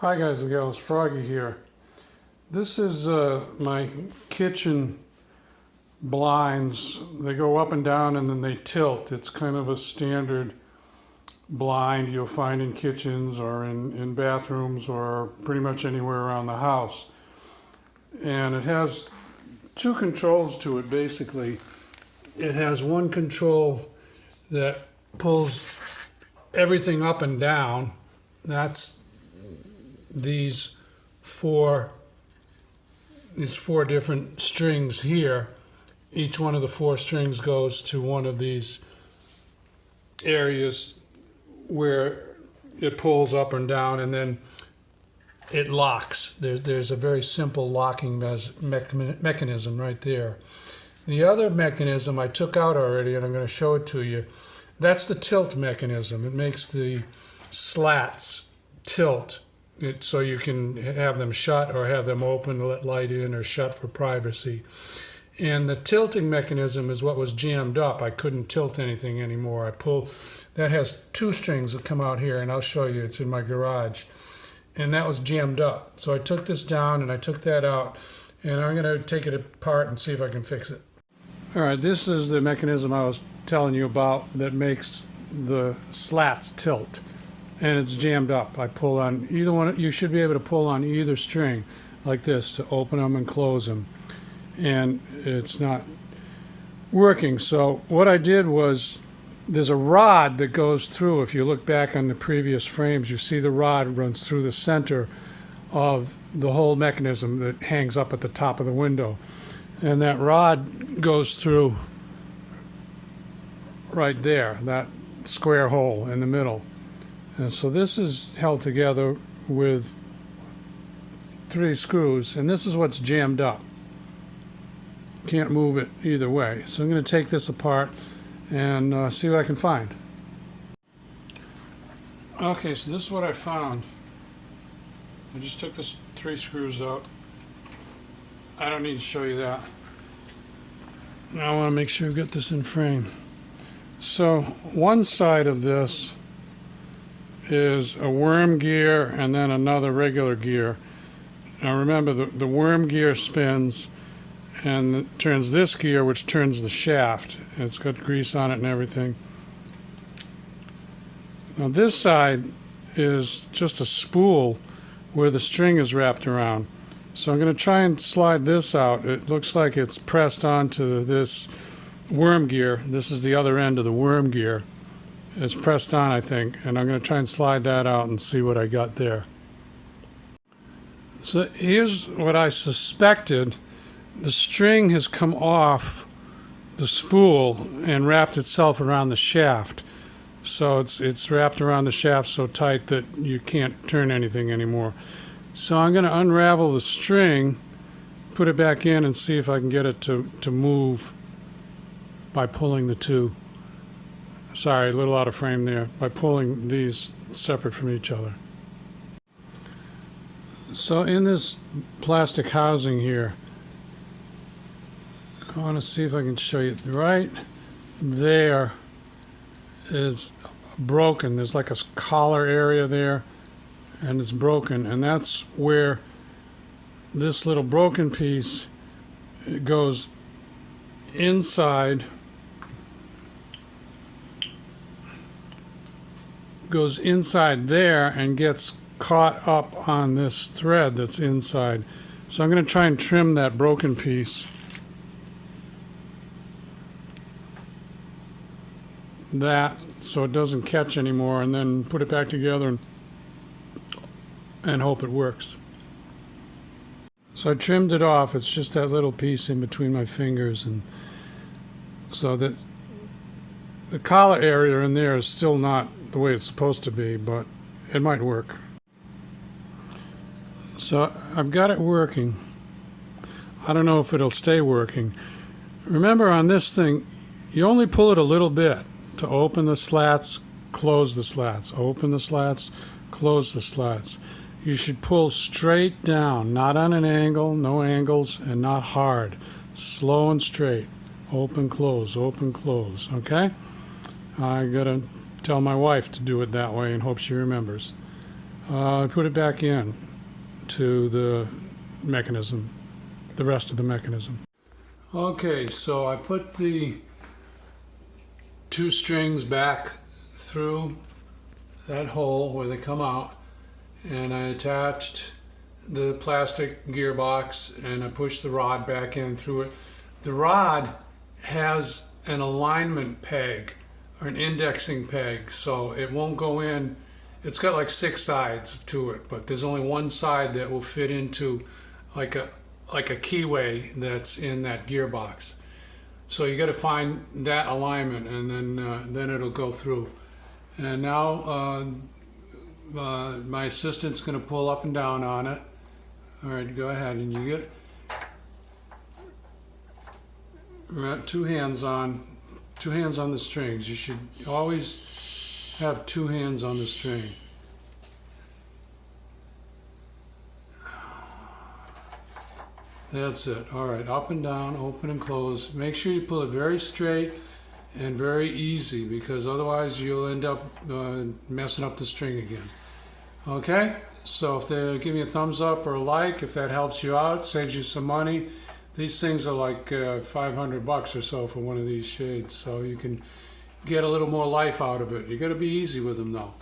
Hi guys and gals, Froggy here. This is my kitchen blinds. They go up and down and then they tilt. It's kind of a standard blind you'll find in kitchens or in bathrooms or pretty much anywhere around the house. And it has two controls to it basically. It has one control that pulls everything up and down. That's these four different strings here. Each one of the four strings goes to one of these areas where it pulls up and down, and then it locks. There's a very simple locking mechanism right there. The other mechanism I took out already, and I'm going to show it to you. That's the tilt mechanism. It makes the slats tilt so you can have them shut or have them open to let light in or shut for privacy. And the tilting mechanism is what was jammed up. I couldn't tilt anything anymore. That has two strings that come out here, and I'll show you. It's in my garage. And that was jammed up. So I took this down and I took that out, and I'm going to take it apart and see if I can fix it. All right, this is the mechanism I was telling you about that makes the slats tilt. And it's jammed up. I pull on either one. You should be able to pull on either string like this to open them and close them. And it's not working. So what I did was, there's a rod that goes through. If you look back on the previous frames, you see the rod runs through the center of the whole mechanism that hangs up at the top of the window. And that rod goes through right there, that square hole in the middle. And so this is held together with 3 screws, and this is what's jammed up. Can't move it either way. So I'm going to take this apart and see what I can find. Okay, so this is what I found. I just took this 3 screws out. I don't need to show you that. Now I want to make sure I've got this in frame. So one side of this is a worm gear and then another regular gear. Now remember, the worm gear spins and turns this gear, which turns the shaft. It's got grease on it and everything. Now this side is just a spool where the string is wrapped around. So I'm going to try and slide this out. It looks like it's pressed onto this worm gear. This is the other end of the worm gear. It's pressed on, I think, and I'm going to try and slide that out and see what I got there. So here's what I suspected. The string has come off the spool and wrapped itself around the shaft. So it's wrapped around the shaft so tight that you can't turn anything anymore. So I'm going to unravel the string, put it back in, and see if I can get it to move by pulling the two. Sorry, a little out of frame there. By pulling these separate from each other. So in this plastic housing here, I want to see if I can show you. Right there is broken. There's like a collar area there, and it's broken. And that's where this little broken piece goes inside. Goes inside there and gets caught up on this thread that's inside. So I'm going to try and trim that broken piece. So it doesn't catch anymore, and then put it back together and hope it works. So I trimmed it off. It's just that little piece in between my fingers, and so that the collar area in there is still not the way it's supposed to be, but it might work. So I've got it working. I don't know if it'll stay working. Remember, on this thing, you only pull it a little bit to open the slats, close the slats, open the slats, close the slats. You should pull straight down, not on an angle, no angles, and not hard. Slow and straight. Open, close, okay? I gotta tell my wife to do it that way and hope she remembers. I put it back in to the mechanism, the rest of the mechanism. Okay, so I put the 2 strings back through that hole where they come out, and I attached the plastic gearbox and I pushed the rod back in through it. The rod has an alignment peg or an indexing peg, so it won't go in. It's got like 6 sides to it, but there's only one side that will fit into like a keyway that's in that gearbox. So you got to find that alignment, and then it'll go through. And now my assistant's going to pull up and down on it. All right, go ahead, and you get 2 hands on the strings. You should always have 2 hands on the string. That's it. All right, up and down, open and close. Make sure you pull it very straight and very easy, because otherwise you'll end up messing up the string again. Okay, so if they give me a thumbs up or a like, if that helps you out, saves you some money. These things are like $500 or so for one of these shades, so you can get a little more life out of it. You got to be easy with them though.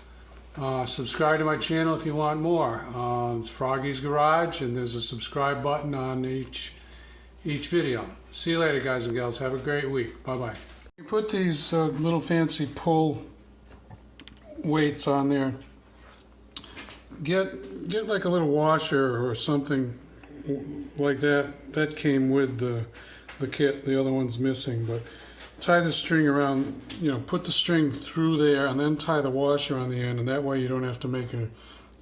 Subscribe to my channel if you want more. It's Froggy's Garage, and there's a subscribe button on each video. See you later, guys and gals. Have a great week. Bye-bye. You put these little fancy pull weights on there. Get like a little washer or something like that. That came with the kit. The other one's missing, but tie the string around, put the string through there and then tie the washer on the end, and that way you don't have to make a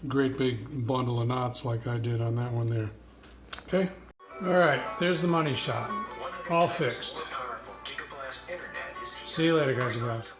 great big bundle of knots like I did on that one there. Okay? All right, there's the money shot. All fixed. See you later, guys and gals.